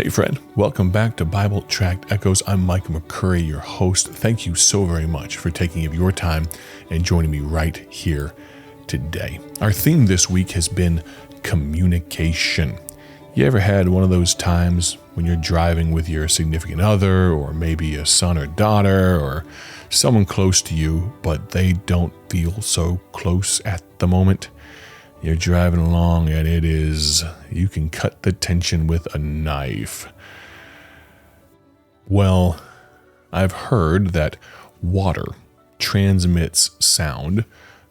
Hey friend, welcome back to Bible Tract Echoes. I'm Mike McCurry, your host. Thank you so very much for taking of your time and joining me right here today. Our theme this week has been communication. You ever had one of those times when you're driving with your significant other, or maybe a son or daughter, or someone close to you, but they don't feel so close at the moment? You're driving along and you can cut the tension with a knife. Well, I've heard that water transmits sound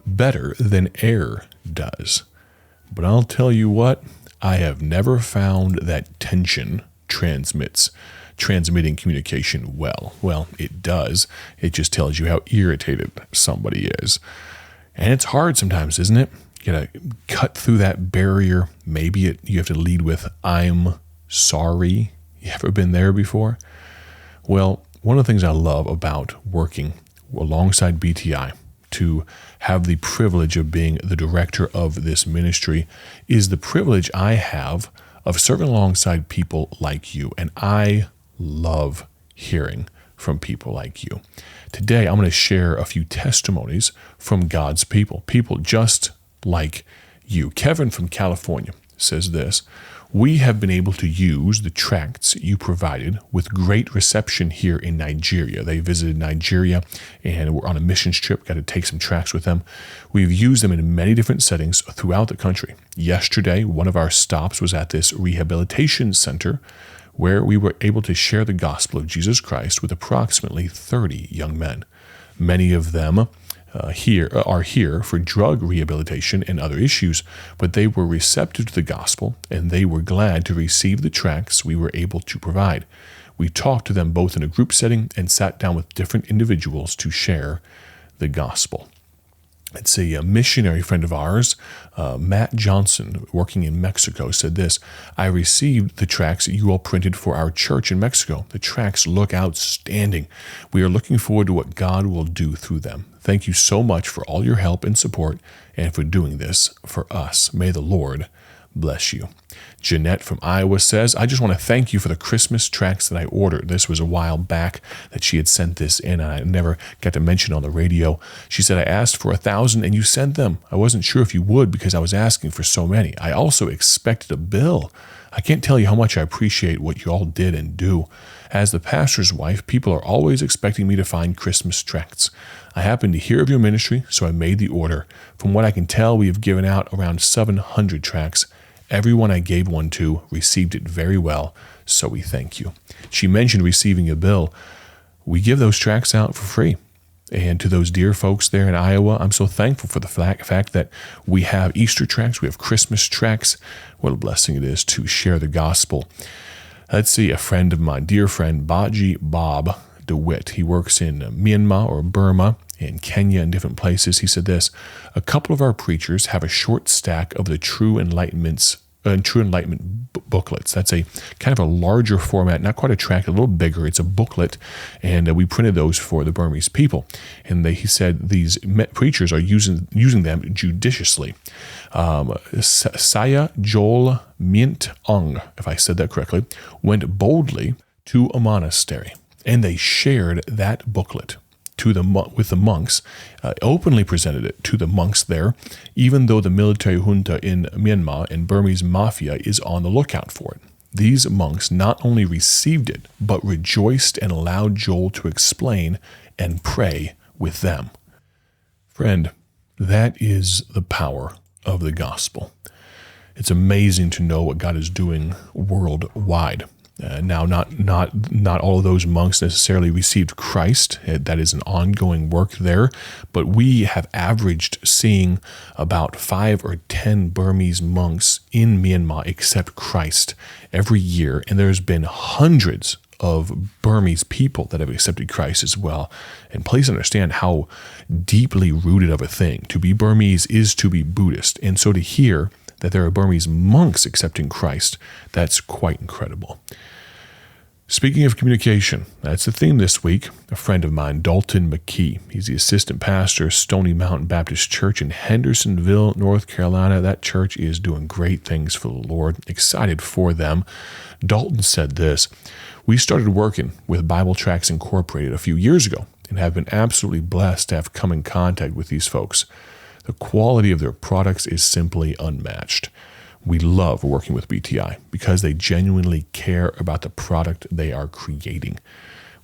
better than air does. But I'll tell you what, I have never found that tension transmitting communication well. Well, it does. It just tells you how irritated somebody is. And it's hard sometimes, isn't it? You gotta cut through that barrier. Maybe you have to lead with, "I'm sorry." You ever been there before? Well, one of the things I love about working alongside BTI to have the privilege of being the director of this ministry is the privilege I have of serving alongside people like you. And I love hearing from people like you. Today, I'm going to share a few testimonies from God's people just like you. Kevin from California says this: "We have been able to use the tracts you provided with great reception here in Nigeria." They visited Nigeria and were on a missions trip, got to take some tracts with them. We've used them in many different settings throughout the country. Yesterday, one of our stops was at this rehabilitation center where we were able to share the gospel of Jesus Christ with approximately 30 young men. Many of them are here for drug rehabilitation and other issues, but they were receptive to the gospel and they were glad to receive the tracts we were able to provide. We talked to them both in a group setting and sat down with different individuals to share the gospel. It's a missionary friend of ours, Matt Johnson, working in Mexico, said this: "I received the tracts that you all printed for our church in Mexico. The tracts look outstanding. We are looking forward to what God will do through them. Thank you so much for all your help and support and for doing this for us. May the Lord bless you." Jeanette from Iowa says, "I just want to thank you for the Christmas tracts that I ordered." This was a while back that she had sent this in, and I never got to mention on the radio. She said, "I asked for 1,000 and you sent them. I wasn't sure if you would because I was asking for so many. I also expected a bill. I can't tell you how much I appreciate what you all did and do. As the pastor's wife, people are always expecting me to find Christmas tracts. I happened to hear of your ministry, so I made the order. From what I can tell, we have given out around 700 tracts. Everyone I gave one to received it very well, so we thank you." She mentioned receiving a bill. We give those tracts out for free. And to those dear folks there in Iowa, I'm so thankful for the fact that we have Easter tracts, we have Christmas tracts. What a blessing it is to share the gospel. Let's see, a friend of mine, dear friend, Baji Bob DeWitt. He works in Myanmar or Burma, in Kenya and different places. He said this: "A couple of our preachers have a short stack of the True Enlightenment booklets." That's a kind of a larger format, not quite a tract, a little bigger. It's a booklet, and we printed those for the Burmese people. And he said these preachers are using them judiciously. Saya Joel Mint Ong, if I said that correctly, went boldly to a monastery, and they shared that booklet with the monks, openly presented it to the monks there, even though the military junta in Myanmar and Burmese mafia is on the lookout for it. These monks not only received it, but rejoiced and allowed Joel to explain and pray with them. Friend, that is the power of the gospel. It's amazing to know what God is doing worldwide. Now, not all of those monks necessarily received Christ. That is an ongoing work there. But we have averaged seeing about 5 or 10 Burmese monks in Myanmar accept Christ every year. And there's been hundreds of Burmese people that have accepted Christ as well. And please understand how deeply rooted of a thing. To be Burmese is to be Buddhist. And so to hear that there are Burmese monks accepting Christ, that's quite incredible. Speaking of communication, that's the theme this week. A friend of mine, Dalton McKee, he's the assistant pastor of Stony Mountain Baptist Church in Hendersonville, North Carolina. That church is doing great things for the Lord. Excited for them. Dalton said this: "We started working with Bible Tracts Incorporated a few years ago and have been absolutely blessed to have come in contact with these folks. The quality of their products is simply unmatched. We love working with BTI because they genuinely care about the product they are creating.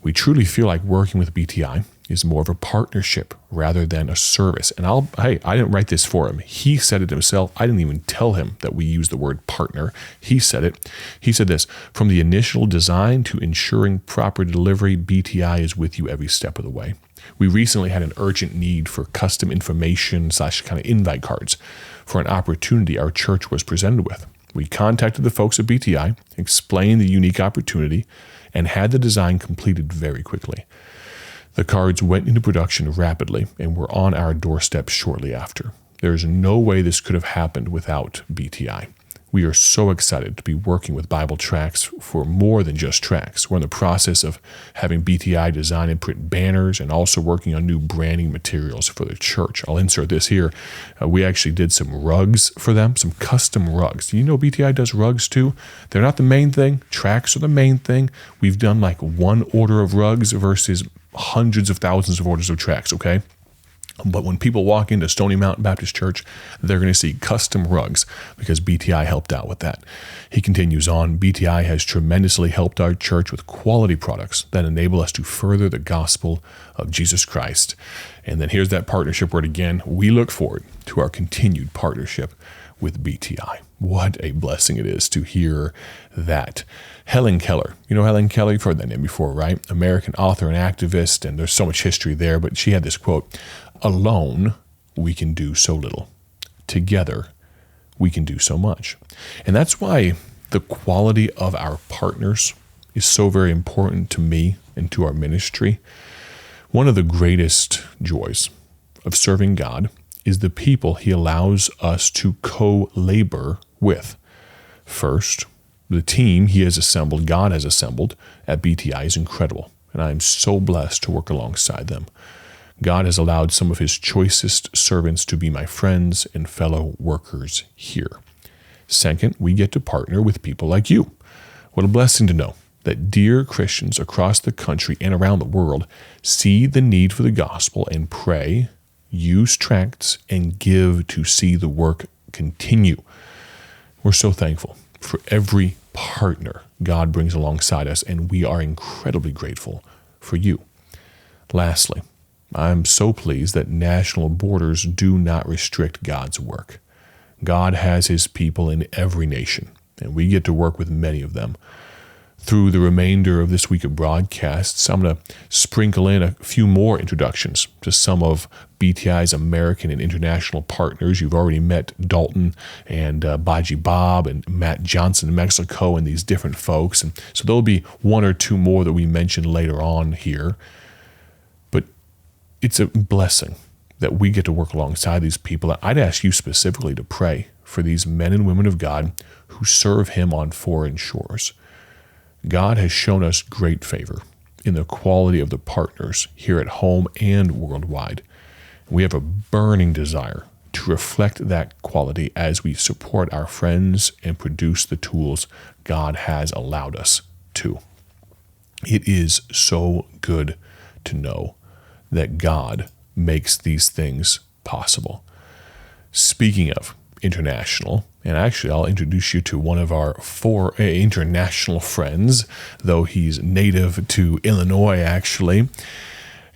We truly feel like working with BTI is more of a partnership rather than a service." And I didn't write this for him. He said it himself. I didn't even tell him that we use the word partner. He said it. He said this: "From the initial design to ensuring proper delivery, BTI is with you every step of the way. We recently had an urgent need for custom information / kind of invite cards for an opportunity our church was presented with. We contacted the folks at BTI, explained the unique opportunity, and had the design completed very quickly. The cards went into production rapidly and were on our doorstep shortly after. There is no way this could have happened without BTI. We are so excited to be working with Bible Tracts for more than just tracts. We're in the process of having BTI design and print banners and also working on new branding materials for the church." I'll insert this here. We actually did some rugs for them, some custom rugs. Do you know BTI does rugs too? They're not the main thing. Tracts are the main thing. We've done like one order of rugs versus hundreds of thousands of orders of tracts, okay? But when people walk into Stony Mountain Baptist Church, they're going to see custom rugs because BTI helped out with that. He continues on, "BTI has tremendously helped our church with quality products that enable us to further the gospel of Jesus Christ." And then here's that partnership word again. We look forward to our continued partnership with BTI. What a blessing it is to hear that. Helen Keller. You know Helen Keller? You've heard that name before, right? American author and activist, and there's so much history there, but she had this quote: "Alone, we can do so little. Together, we can do so much." And that's why the quality of our partners is so very important to me and to our ministry. One of the greatest joys of serving God is the people He allows us to co-labor with. First, the team He has assembled, God has assembled at BTI is incredible, and I am so blessed to work alongside them. God has allowed some of His choicest servants to be my friends and fellow workers here. Second, we get to partner with people like you. What a blessing to know that dear Christians across the country and around the world see the need for the gospel and pray, use tracts, and give to see the work continue. We're so thankful for every partner God brings alongside us, and we are incredibly grateful for you. Lastly, I'm so pleased that national borders do not restrict God's work. God has His people in every nation, and we get to work with many of them. Through the remainder of this week of broadcasts, I'm going to sprinkle in a few more introductions to some of BTI's American and international partners. You've already met Dalton and Baji Bob and Matt Johnson in Mexico and these different folks. And so there'll be one or two more that we mention later on here. But it's a blessing that we get to work alongside these people. I'd ask you specifically to pray for these men and women of God who serve Him on foreign shores. God has shown us great favor in the quality of the partners here at home and worldwide. We have a burning desire to reflect that quality as we support our friends and produce the tools God has allowed us to. It is so good to know that God makes these things possible. Speaking of international, and actually I'll introduce you to one of our 4 international friends, though he's native to Illinois actually.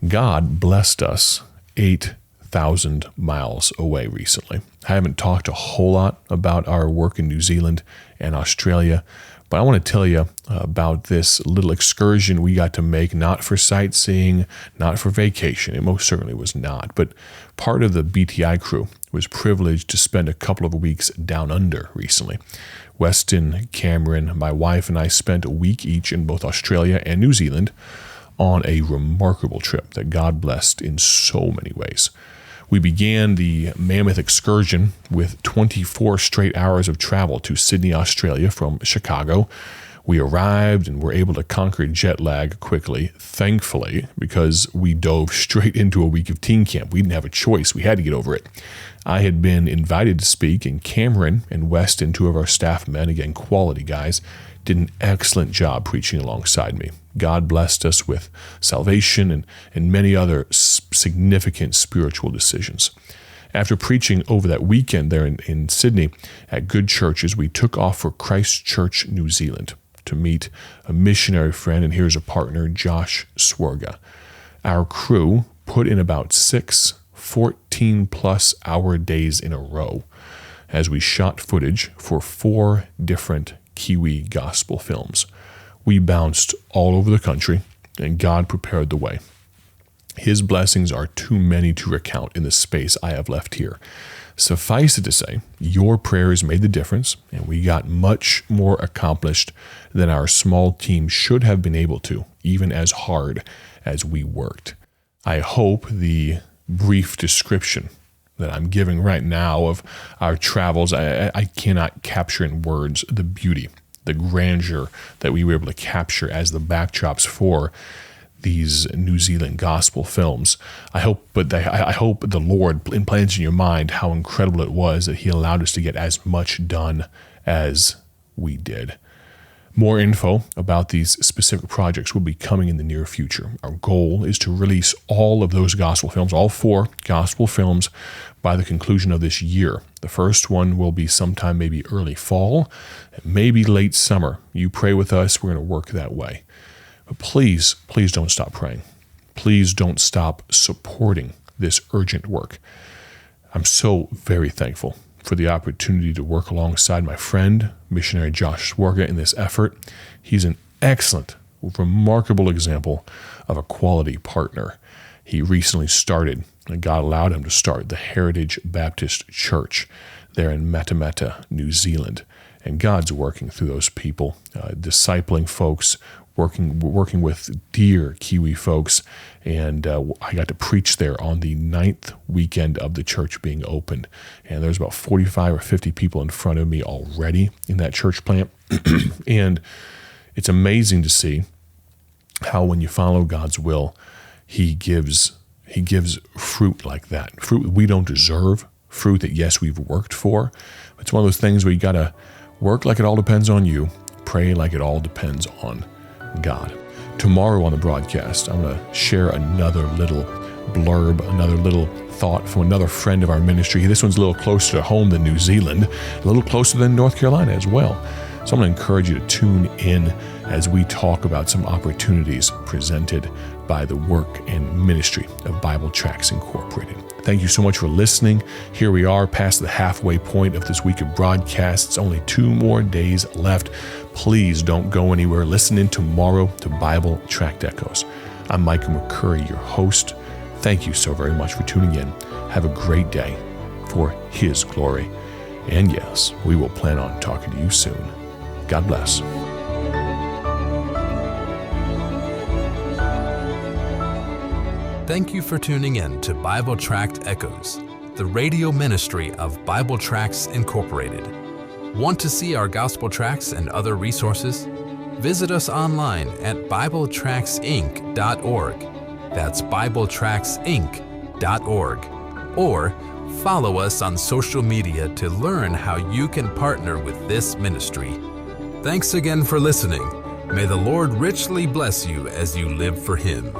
God blessed us 8,000 miles away recently. I haven't talked a whole lot about our work in New Zealand and Australia, but I want to tell you about this little excursion we got to make, not for sightseeing, not for vacation. It most certainly was not, but part of the BTI crew was privileged to spend a couple of weeks down under recently. Weston, Cameron, my wife, and I spent a week each in both Australia and New Zealand on a remarkable trip that God blessed in so many ways. We began the mammoth excursion with 24 straight hours of travel to Sydney, Australia from Chicago. We arrived and were able to conquer jet lag quickly, thankfully, because we dove straight into a week of teen camp. We didn't have a choice. We had to get over it. I had been invited to speak, and Cameron and Weston, two of our staff men, again, quality guys, did an excellent job preaching alongside me. God blessed us with salvation and many other significant spiritual decisions. After preaching over that weekend there in Sydney at good churches, we took off for Christchurch, New Zealand, to meet a missionary friend, and here's a partner, Josh Swerga. Our crew put in about 6 14-plus hour days in a row as we shot footage for 4 different Kiwi gospel films. We bounced all over the country, and God prepared the way. His blessings are too many to recount in the space I have left here. Suffice it to say, your prayers made the difference, and we got much more accomplished than our small team should have been able to, even as hard as we worked. I hope the brief description that I'm giving right now of our travels, I cannot capture in words the beauty, the grandeur that we were able to capture as the backdrops for these New Zealand gospel films. I hope the Lord implants in your mind how incredible it was that He allowed us to get as much done as we did. More info about these specific projects will be coming in the near future. Our goal is to release all of those gospel films, all 4 gospel films, by the conclusion of this year. The first one will be sometime maybe early fall, maybe late summer. You pray with us. We're going to work that way. But please don't stop praying. Please don't stop supporting this urgent work. I'm so very thankful for the opportunity to work alongside my friend, missionary Josh Swerga, in this effort. He's an excellent, remarkable example of a quality partner. He recently started, and God allowed him to start, the Heritage Baptist Church there in Metameta, New Zealand. And God's working through those people, discipling folks, working with dear Kiwi folks, and I got to preach there on the 9th weekend of the church being opened, and there's about 45 or 50 people in front of me already in that church plant, and it's amazing to see how when you follow God's will, He gives fruit like that, fruit we don't deserve, fruit that, yes, we've worked for. It's one of those things where you got to work like it all depends on you, pray like it all depends on God. Tomorrow on the broadcast, I'm going to share another little blurb, another little thought from another friend of our ministry. This one's a little closer to home than New Zealand, a little closer than North Carolina as well. So I'm going to encourage you to tune in as we talk about some opportunities presented by the work and ministry of Bible Tracts Incorporated. Thank you so much for listening. Here we are past the halfway point of this week of broadcasts. Only 2 more days left. Please don't go anywhere. Listen in tomorrow to Bible Tract Echoes. I'm Michael McCurry, your host. Thank you so very much for tuning in. Have a great day for His glory. And yes, we will plan on talking to you soon. God bless. Thank you for tuning in to Bible Tract Echoes, the radio ministry of Bible Tracts Incorporated. Want to see our gospel tracts and other resources? Visit us online at BibleTractsInc.org. That's BibleTractsInc.org. Or follow us on social media to learn how you can partner with this ministry. Thanks again for listening. May the Lord richly bless you as you live for Him.